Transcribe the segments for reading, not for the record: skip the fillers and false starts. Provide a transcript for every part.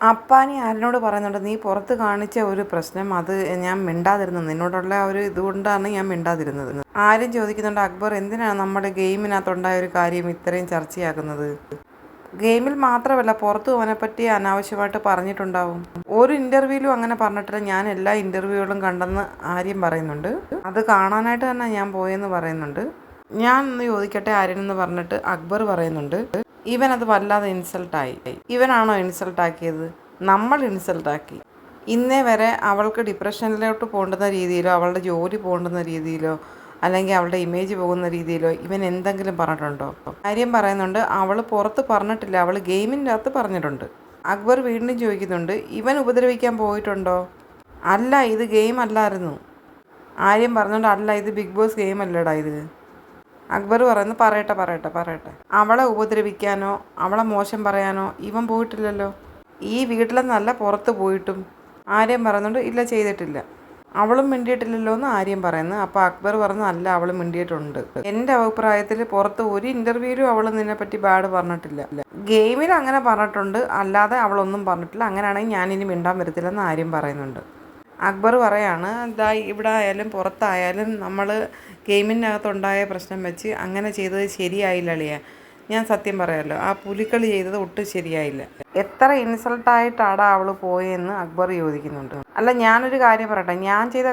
അപ്പാനി ആരിനോട് പറയുന്നുണ്ട്, നീ പുറത്ത് കാണിച്ച ഒരു പ്രശ്നം അത് ഞാൻ മിണ്ടാതിരുന്നത് നിന്നോടുള്ള ആ ഒരു ഇതുകൊണ്ടാണ് ഞാൻ മിണ്ടാതിരുന്നത്. ആരും ചോദിക്കുന്നുണ്ട്, അക്ബർ എന്തിനാണ് നമ്മുടെ ഗെയിമിനകത്തുണ്ടായ ഒരു കാര്യം ഇത്രയും ചർച്ചയാക്കുന്നത്? ഗെയിമിൽ മാത്രമല്ല, പുറത്തും അവനെപ്പറ്റി അനാവശ്യമായിട്ട് പറഞ്ഞിട്ടുണ്ടാവും. ഒരു ഇൻ്റർവ്യൂവിലും അങ്ങനെ പറഞ്ഞിട്ടില്ല. ഞാൻ എല്ലാ ഇൻ്റർവ്യൂകളും കണ്ടെന്ന് ആര്യം പറയുന്നുണ്ട്. അത് കാണാനായിട്ട് തന്നെ ഞാൻ പോയെന്ന് പറയുന്നുണ്ട്. ഞാൻ ഒന്ന് ചോദിക്കട്ടെ ആര്യനെന്ന് പറഞ്ഞിട്ട് അക്ബർ പറയുന്നുണ്ട്, ഇവനത് വല്ലാതെ ഇൻസൾട്ടായി. ഇവനാണോ ഇൻസൾട്ടാക്കിയത്? നമ്മൾ ഇൻസൾട്ടാക്കി. ഇന്നേ വരെ അവൾക്ക് ഡിപ്രഷനിലോട്ട് പോകേണ്ടുന്ന രീതിയിലോ അവളുടെ ജോലി പോകേണ്ടുന്ന രീതിയിലോ അല്ലെങ്കിൽ അവളുടെ ഇമേജ് പോകുന്ന രീതിയിലോ ഇവൻ എന്തെങ്കിലും പറഞ്ഞിട്ടുണ്ടോ? കാര്യം പറയുന്നുണ്ട്, അവൾ പുറത്ത് പറഞ്ഞിട്ടില്ല, അവൾ ഗെയിമിൻ്റെ അകത്ത് പറഞ്ഞിട്ടുണ്ട്. അക്ബർ വീണ്ടും ചോദിക്കുന്നുണ്ട്, ഇവൻ ഉപദ്രവിക്കാൻ പോയിട്ടുണ്ടോ? അല്ല, ഇത് ഗെയിം അല്ലായിരുന്നു. ആര്യം പറഞ്ഞുകൊണ്ട്, അല്ല ഇത് ബിഗ് ബോസ് ഗെയിം അല്ലടാ ഇത്. അക്ബർ പറയുന്നു, പറയട്ടെ. അവളെ ഉപദ്രവിക്കാനോ അവളെ മോശം പറയാനോ ഇവൻ പോയിട്ടില്ലല്ലോ. ഈ വീട്ടിൽ നിന്നല്ല പുറത്ത് പോയിട്ടും. ആര്യം പറയുന്നുണ്ട്, ഇല്ല ചെയ്തിട്ടില്ല. അവളും മിണ്ടിയിട്ടില്ലല്ലോ എന്ന് ആര്യം പറയുന്നു. അപ്പോൾ അക്ബർ പറഞ്ഞു, അല്ല അവൾ മിണ്ടിയിട്ടുണ്ട്. എൻ്റെ അഭിപ്രായത്തിൽ പുറത്ത് ഒരു ഇൻ്റർവ്യൂവിലും അവൾ നിന്നെപ്പറ്റി ബാഡ് പറഞ്ഞിട്ടില്ല. ഗെയിമിൽ അങ്ങനെ പറഞ്ഞിട്ടുണ്ട്, അല്ലാതെ അവളൊന്നും പറഞ്ഞിട്ടില്ല. അങ്ങനെയാണെങ്കിൽ ഞാനിനി മിണ്ടാൻ വരത്തില്ലെന്ന് ആര്യം പറയുന്നുണ്ട്. അക്ബർ പറയാണ്, ഇതാ ഇവിടെ ആയാലും പുറത്തായാലും നമ്മൾ ഗെയിമിനകത്തുണ്ടായ പ്രശ്നം വെച്ച് അങ്ങനെ ചെയ്തത് ശരിയായില്ല അളിയ. ഞാൻ സത്യം പറയാമല്ലോ, ആ പുലിക്കളി ചെയ്തത് ഒട്ടും ശരിയായില്ല. എത്ര ഇൻസൾട്ടായിട്ടാടാ അവൾ പോയെന്ന് അക്ബർ ചോദിക്കുന്നുണ്ട്. അല്ല, ഞാനൊരു കാര്യം പറയട്ടെ, ഞാൻ ചെയ്ത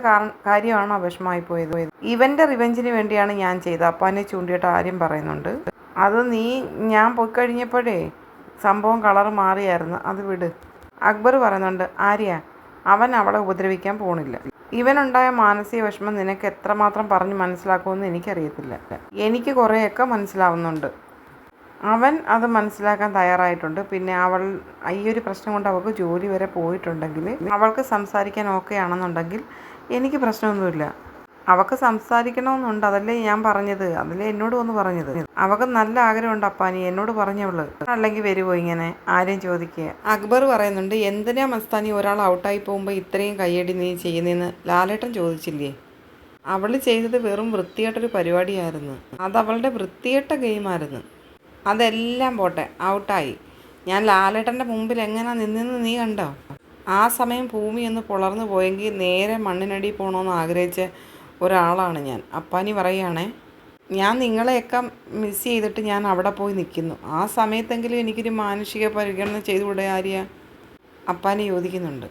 കാര്യമാണോ വിഷമമായി പോയത്? ഇവൻ്റെ റിവെഞ്ചിന് വേണ്ടിയാണ് ഞാൻ ചെയ്തത്. അപ്പാനെ ചൂണ്ടിയിട്ട് ആര്യം പറയുന്നുണ്ട്. അത് ഞാൻ പോയി കഴിഞ്ഞപ്പോഴേ സംഭവം കളർ മാറിയായിരുന്നു, അത് വിട്. അക്ബർ പറയുന്നുണ്ട്, ആര്യ അവൻ അവളെ ഉപദ്രവിക്കാൻ പോണില്ല. ഇവനുണ്ടായ മാനസിക വിഷമം നിനക്ക് എത്രമാത്രം പറഞ്ഞ് മനസ്സിലാക്കുമെന്ന് എനിക്കറിയത്തില്ല. എനിക്ക് കുറേയൊക്കെ മനസ്സിലാവുന്നുണ്ട്. അവൻ അത് മനസ്സിലാക്കാൻ തയ്യാറായിട്ടുണ്ട്. പിന്നെ ഈ ഒരു പ്രശ്നം കൊണ്ട് അവൾക്ക് ജോലി വരെ പോയിട്ടുണ്ടെങ്കിൽ അവൾക്ക് സംസാരിക്കാൻ ഓക്കെ ആണെന്നുണ്ടെങ്കിൽ എനിക്ക് പ്രശ്നമൊന്നുമില്ല. അവൾക്ക് സംസാരിക്കണമെന്നുണ്ട്, അതല്ലേ ഞാൻ പറഞ്ഞത്, അതല്ലേ എന്നോട് വന്ന് പറഞ്ഞത്. അവൾക്ക് നല്ല ആഗ്രഹമുണ്ട് അപ്പാനി, എന്നോട് പറഞ്ഞവള്. അല്ലെങ്കിൽ വരുമോ ഇങ്ങനെ ആരെയും ചോദിക്കുക? അക്ബർ പറയുന്നുണ്ട്, എന്തിനാ മസ്താനി ഒരാൾ ഔട്ടായി പോകുമ്പോൾ ഇത്രയും കയ്യടി നീ ചെയ്യുന്നതെന്ന് ലാലേട്ടൻ ചോദിച്ചില്ലേ? അവൾ ചെയ്തത് വെറും വൃത്തികെട്ടൊരു പരിപാടിയായിരുന്നു. അതവളുടെ വൃത്തികെട്ട ഗെയിമായിരുന്നു. അതെല്ലാം പോട്ടെ, ഔട്ടായി. ഞാൻ ലാലേട്ടൻ്റെ മുമ്പിൽ എങ്ങനെ നിന്നെന്ന് നീ കണ്ടോ? ആ സമയം ഭൂമി ഒന്ന് പുലർന്നു പോയെങ്കിൽ നേരെ മണ്ണിനടി പോകണമെന്ന് ആഗ്രഹിച്ച ഒരാളാണ് ഞാൻ. അപ്പാനി പറയുകയാണേ, ഞാൻ നിങ്ങളെയൊക്കെ മിസ് ചെയ്തിട്ട് ഞാൻ അവിടെ പോയി നിൽക്കുന്നു. ആ സമയത്തെങ്കിലും എനിക്കൊരു മാനുഷിക പരിഗണന ചെയ്തുകൂടെ ആര്യ? അപ്പാനി ചോദിക്കുന്നുണ്ട്.